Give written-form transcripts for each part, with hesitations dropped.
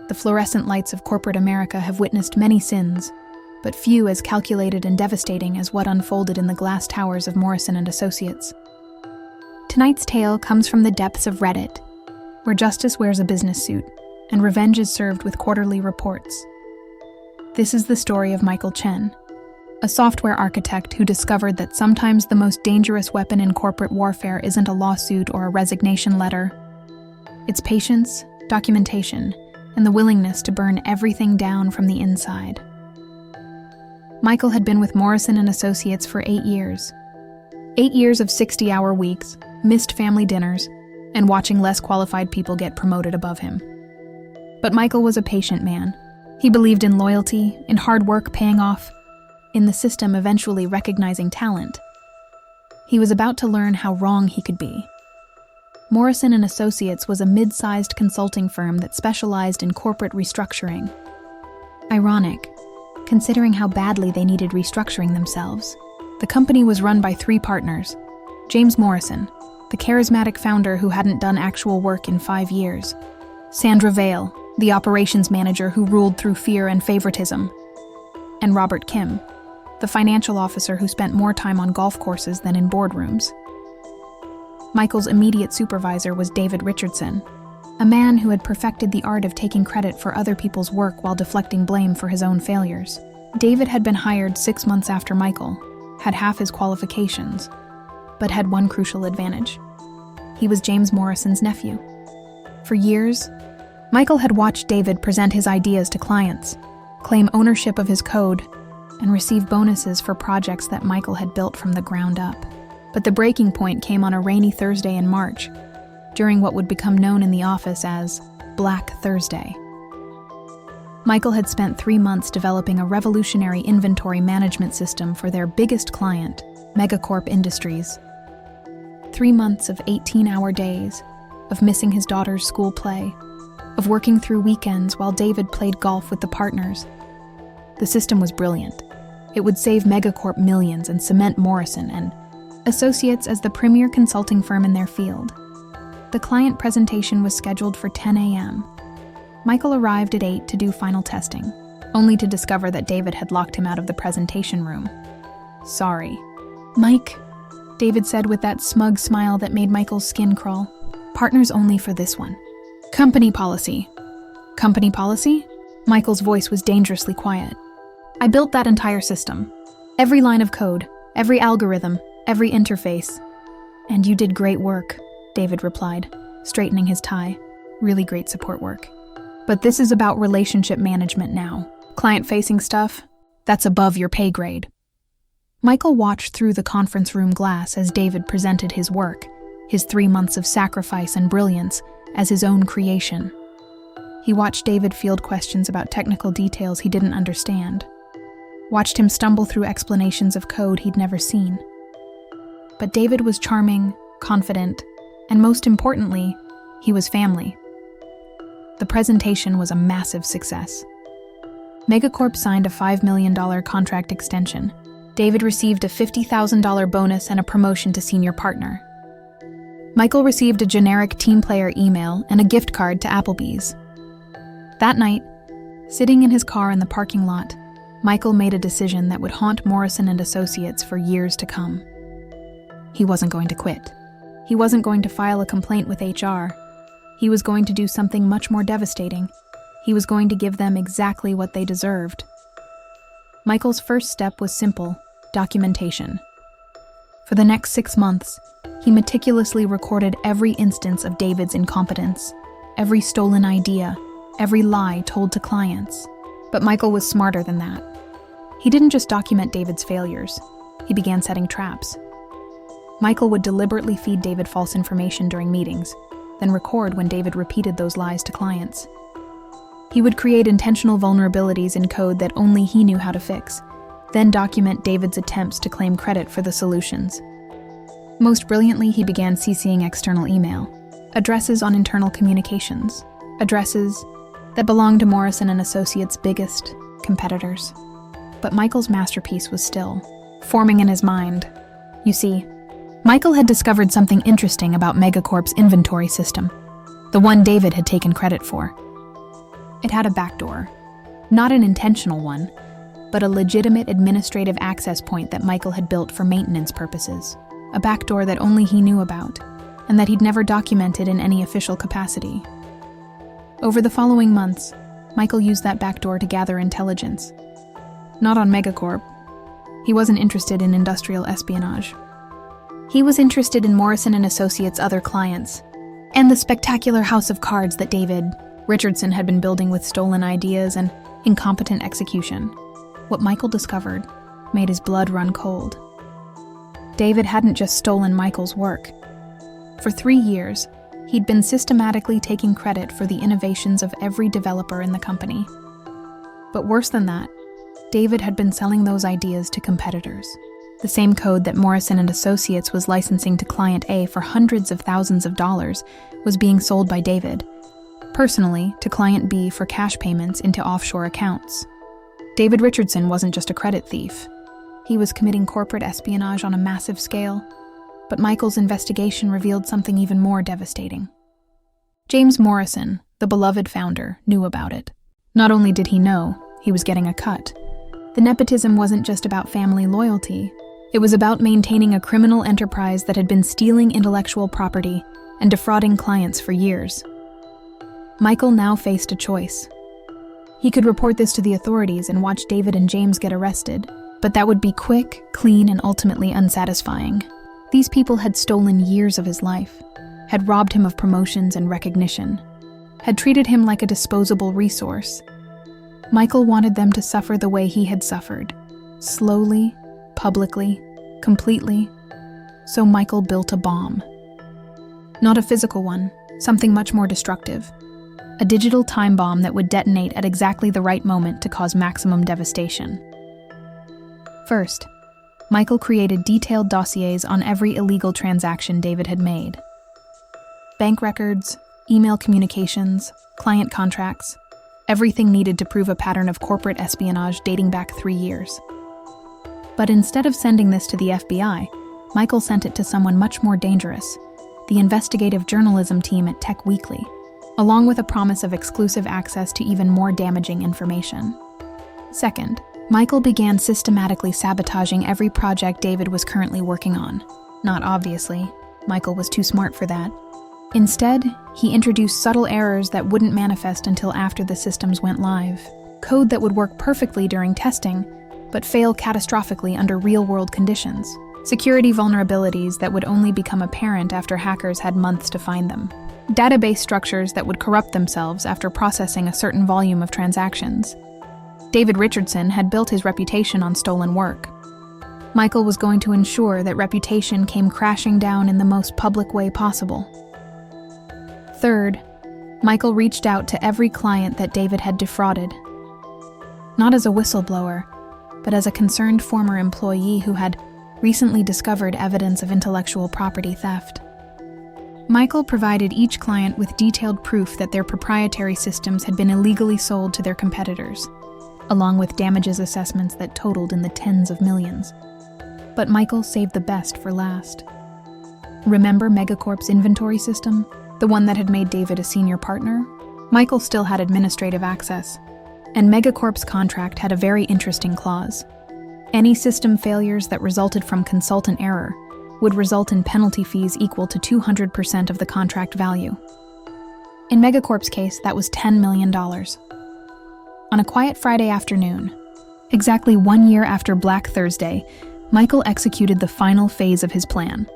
The fluorescent lights of corporate America have witnessed many sins, but few as calculated and devastating as what unfolded in the glass towers of Morrison and Associates. Tonight's tale comes from the depths of Reddit, where justice wears a business suit and revenge is served with quarterly reports. This is the story of Michael Chen, a software architect who discovered that sometimes the most dangerous weapon in corporate warfare isn't a lawsuit or a resignation letter. It's patience, documentation, and the willingness to burn everything down from the inside. Michael had been with Morrison and Associates for 8 years. 8 years of 60-hour weeks, missed family dinners, and watching less qualified people get promoted above him. But Michael was a patient man. He believed in loyalty, in hard work paying off, in the system eventually recognizing talent. He was about to learn how wrong he could be. Morrison and Associates was a mid-sized consulting firm that specialized in corporate restructuring. Ironic, considering how badly they needed restructuring themselves. The company was run by 3 partners: James Morrison, the charismatic founder who hadn't done actual work in 5 years; Sandra Vale, the operations manager who ruled through fear and favoritism; and Robert Kim, the financial officer who spent more time on golf courses than in boardrooms. Michael's immediate supervisor was David Richardson, a man who had perfected the art of taking credit for other people's work while deflecting blame for his own failures. David had been hired 6 months after Michael, had half his qualifications, but had one crucial advantage. He was James Morrison's nephew. For years, Michael had watched David present his ideas to clients, claim ownership of his code, and receive bonuses for projects that Michael had built from the ground up. But the breaking point came on a rainy Thursday in March, during what would become known in the office as Black Thursday. Michael had spent 3 months developing a revolutionary inventory management system for their biggest client, Megacorp Industries. 3 months of 18-hour days, of missing his daughter's school play, of working through weekends while David played golf with the partners. The system was brilliant. It would save Megacorp millions and cement Morrison and Associates as the premier consulting firm in their field. The client presentation was scheduled for 10 a.m. Michael arrived at 8 to do final testing, only to discover that David had locked him out of the presentation room. "Sorry, Mike," David said with that smug smile that made Michael's skin crawl. "Partners only for this one. Company policy." "Company policy?" Michael's voice was dangerously quiet. "I built that entire system. Every line of code, every algorithm, every interface. And you did great work," David replied, straightening his tie. "Really great support work. But this is about relationship management now. Client-facing stuff, that's above your pay grade." Michael watched through the conference room glass as David presented his work, his 3 months of sacrifice and brilliance, as his own creation. He watched David field questions about technical details he didn't understand. Watched him stumble through explanations of code he'd never seen. But David was charming, confident, and most importantly, he was family. The presentation was a massive success. Megacorp signed a $5 million contract extension. David received a $50,000 bonus and a promotion to senior partner. Michael received a generic team player email and a gift card to Applebee's. That night, sitting in his car in the parking lot, Michael made a decision that would haunt Morrison and Associates for years to come. He wasn't going to quit. He wasn't going to file a complaint with HR. He was going to do something much more devastating. He was going to give them exactly what they deserved. Michael's first step was simple: documentation. For the next 6 months, he meticulously recorded every instance of David's incompetence, every stolen idea, every lie told to clients. But Michael was smarter than that. He didn't just document David's failures. He began setting traps. Michael would deliberately feed David false information during meetings, then record when David repeated those lies to clients. He would create intentional vulnerabilities in code that only he knew how to fix, then document David's attempts to claim credit for the solutions. Most brilliantly, he began CCing external email, addresses on internal communications, addresses that belonged to Morrison and Associates' biggest competitors. But Michael's masterpiece was still forming in his mind. You see, Michael had discovered something interesting about Megacorp's inventory system, the one David had taken credit for. It had a backdoor. Not an intentional one, but a legitimate administrative access point that Michael had built for maintenance purposes. A backdoor that only he knew about, and that he'd never documented in any official capacity. Over the following months, Michael used that backdoor to gather intelligence. Not on Megacorp. He wasn't interested in industrial espionage. He was interested in Morrison & Associates' other clients, and the spectacular house of cards that David Richardson had been building with stolen ideas and incompetent execution. What Michael discovered made his blood run cold. David hadn't just stolen Michael's work. For 3 years, he'd been systematically taking credit for the innovations of every developer in the company. But worse than that, David had been selling those ideas to competitors. The same code that Morrison & Associates was licensing to Client A for hundreds of thousands of dollars was being sold by David, personally to Client B for cash payments into offshore accounts. David Richardson wasn't just a credit thief. He was committing corporate espionage on a massive scale, but Michael's investigation revealed something even more devastating. James Morrison, the beloved founder, knew about it. Not only did he know, he was getting a cut. The nepotism wasn't just about family loyalty. It was about maintaining a criminal enterprise that had been stealing intellectual property and defrauding clients for years. Michael now faced a choice. He could report this to the authorities and watch David and James get arrested, but that would be quick, clean, and ultimately unsatisfying. These people had stolen years of his life, had robbed him of promotions and recognition, had treated him like a disposable resource. Michael wanted them to suffer the way he had suffered, slowly, publicly, completely. So Michael built a bomb. Not a physical one, something much more destructive. A digital time bomb that would detonate at exactly the right moment to cause maximum devastation. First, Michael created detailed dossiers on every illegal transaction David had made. Bank records, email communications, client contracts, everything needed to prove a pattern of corporate espionage dating back 3 years. But instead of sending this to the FBI, Michael sent it to someone much more dangerous, the investigative journalism team at Tech Weekly, along with a promise of exclusive access to even more damaging information. Second, Michael began systematically sabotaging every project David was currently working on. Not obviously, Michael was too smart for that. Instead, he introduced subtle errors that wouldn't manifest until after the systems went live. Code that would work perfectly during testing, but fail catastrophically under real-world conditions. Security vulnerabilities that would only become apparent after hackers had months to find them. Database structures that would corrupt themselves after processing a certain volume of transactions. David Richardson had built his reputation on stolen work. Michael was going to ensure that reputation came crashing down in the most public way possible. Third, Michael reached out to every client that David had defrauded. Not as a whistleblower, but as a concerned former employee who had recently discovered evidence of intellectual property theft. Michael provided each client with detailed proof that their proprietary systems had been illegally sold to their competitors, along with damages assessments that totaled in the tens of millions. But Michael saved the best for last. Remember Megacorp's inventory system? The one that had made David a senior partner? Michael still had administrative access, and Megacorp's contract had a very interesting clause. Any system failures that resulted from consultant error would result in penalty fees equal to 200% of the contract value. In Megacorp's case, that was $10 million. On a quiet Friday afternoon, exactly 1 year after Black Thursday, Michael executed the final phase of his plan.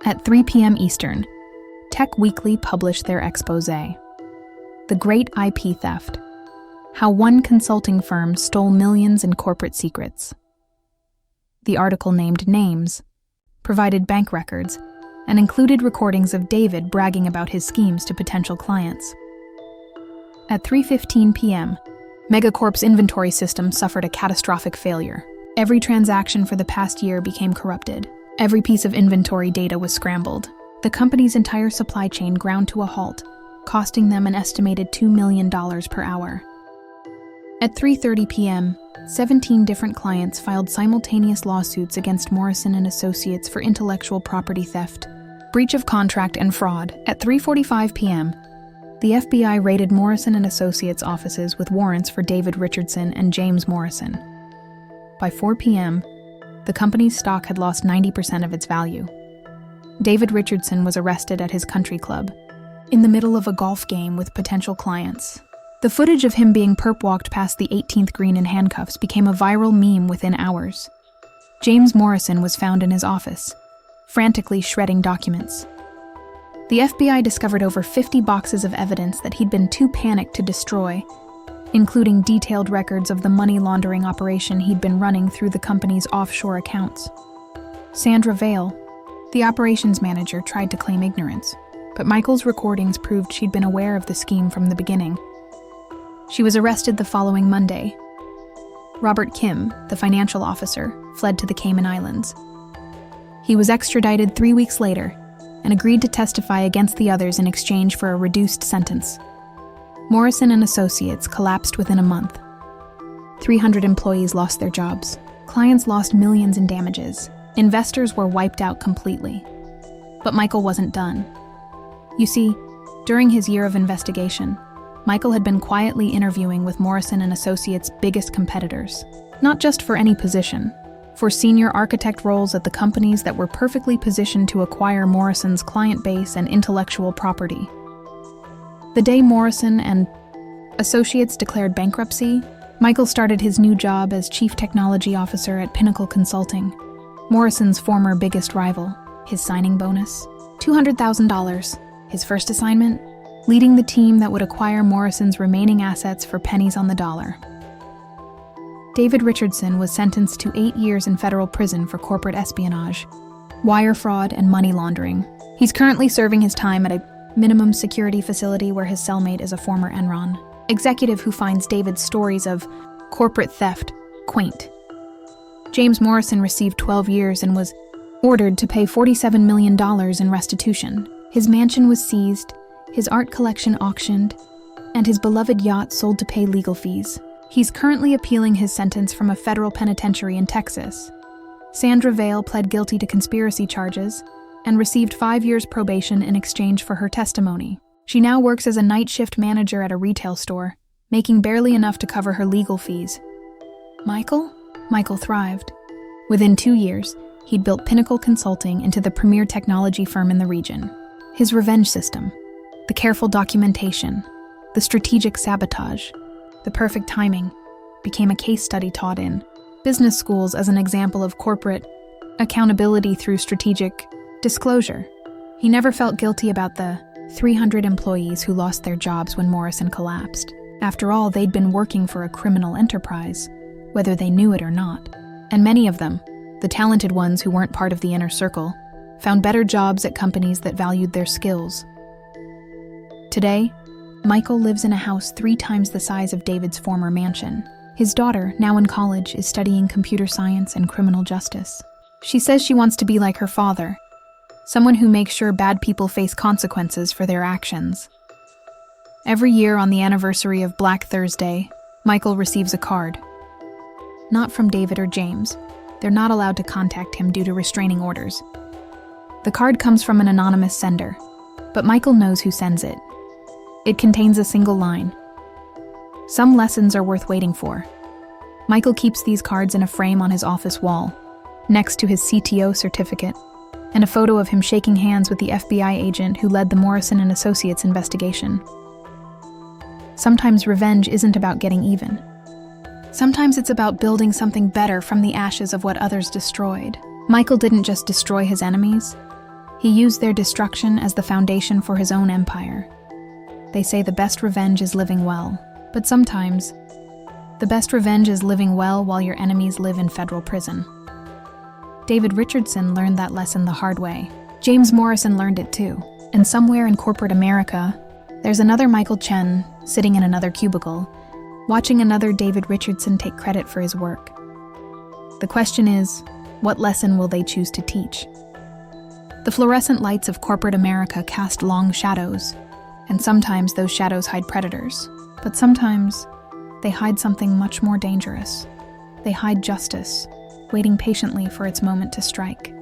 At 3 p.m. Eastern, Tech Weekly published their exposé. The Great IP Theft: How One Consulting Firm Stole Millions in Corporate Secrets. The article named names, provided bank records, and included recordings of David bragging about his schemes to potential clients. At 3:15 p.m., Megacorp's inventory system suffered a catastrophic failure. Every transaction for the past year became corrupted. Every piece of inventory data was scrambled. The company's entire supply chain ground to a halt, costing them an estimated $2 million per hour. At 3:30 p.m., 17 different clients filed simultaneous lawsuits against Morrison & Associates for intellectual property theft, breach of contract, and fraud. At 3:45 p.m., The FBI raided Morrison & Associates offices with warrants for David Richardson and James Morrison. By 4 p.m., the company's stock had lost 90% of its value. David Richardson was arrested at his country club, in the middle of a golf game with potential clients. The footage of him being perp-walked past the 18th green in handcuffs became a viral meme within hours. James Morrison was found in his office, frantically shredding documents. The FBI discovered over 50 boxes of evidence that he'd been too panicked to destroy, including detailed records of the money laundering operation he'd been running through the company's offshore accounts. Sandra Vale, the operations manager, tried to claim ignorance, but Michael's recordings proved she'd been aware of the scheme from the beginning. She was arrested the following Monday. Robert Kim, the financial officer, fled to the Cayman Islands. He was extradited 3 weeks later and agreed to testify against the others in exchange for a reduced sentence. Morrison & Associates collapsed within a month. 300 employees lost their jobs. Clients lost millions in damages. Investors were wiped out completely. But Michael wasn't done. You see, during his year of investigation, Michael had been quietly interviewing with Morrison & Associates' biggest competitors, not just for any position, for senior architect roles at the companies that were perfectly positioned to acquire Morrison's client base and intellectual property. The day Morrison and Associates declared bankruptcy, Michael started his new job as Chief Technology Officer at Pinnacle Consulting, Morrison's former biggest rival. His signing bonus? $200,000. His first assignment? Leading the team that would acquire Morrison's remaining assets for pennies on the dollar. David Richardson was sentenced to 8 years in federal prison for corporate espionage, wire fraud, and money laundering. He's currently serving his time at a minimum security facility where his cellmate is a former Enron executive who finds David's stories of corporate theft quaint. James Morrison received 12 years and was ordered to pay $47 million in restitution. His mansion was seized, his art collection auctioned, and his beloved yacht sold to pay legal fees. He's currently appealing his sentence from a federal penitentiary in Texas. Sandra Vale pled guilty to conspiracy charges and received 5 years probation in exchange for her testimony. She now works as a night shift manager at a retail store, making barely enough to cover her legal fees. Michael thrived. Within 2 years, he'd built Pinnacle Consulting into the premier technology firm in the region. His revenge system, the careful documentation, the strategic sabotage, the perfect timing, became a case study taught in business schools as an example of corporate accountability through strategic disclosure. He never felt guilty about the 300 employees who lost their jobs when Morrison collapsed. After all, they'd been working for a criminal enterprise, whether they knew it or not. And many of them, the talented ones who weren't part of the inner circle, found better jobs at companies that valued their skills. Today, Michael lives in a house 3 times the size of David's former mansion. His daughter, now in college, is studying computer science and criminal justice. She says she wants to be like her father, someone who makes sure bad people face consequences for their actions. Every year on the anniversary of Black Thursday, Michael receives a card. Not from David or James. They're not allowed to contact him due to restraining orders. The card comes from an anonymous sender, but Michael knows who sends it. It contains a single line. Some lessons are worth waiting for. Michael keeps these cards in a frame on his office wall, next to his CTO certificate, and a photo of him shaking hands with the FBI agent who led the Morrison & Associates investigation. Sometimes revenge isn't about getting even. Sometimes it's about building something better from the ashes of what others destroyed. Michael didn't just destroy his enemies. He used their destruction as the foundation for his own empire. They say the best revenge is living well, but sometimes the best revenge is living well while your enemies live in federal prison. David Richardson learned that lesson the hard way. James Morrison learned it too. And somewhere in corporate America, there's another Michael Chen sitting in another cubicle, watching another David Richardson take credit for his work. The question is, what lesson will they choose to teach? The fluorescent lights of corporate America cast long shadows, and sometimes those shadows hide predators. But sometimes, they hide something much more dangerous. They hide justice, waiting patiently for its moment to strike.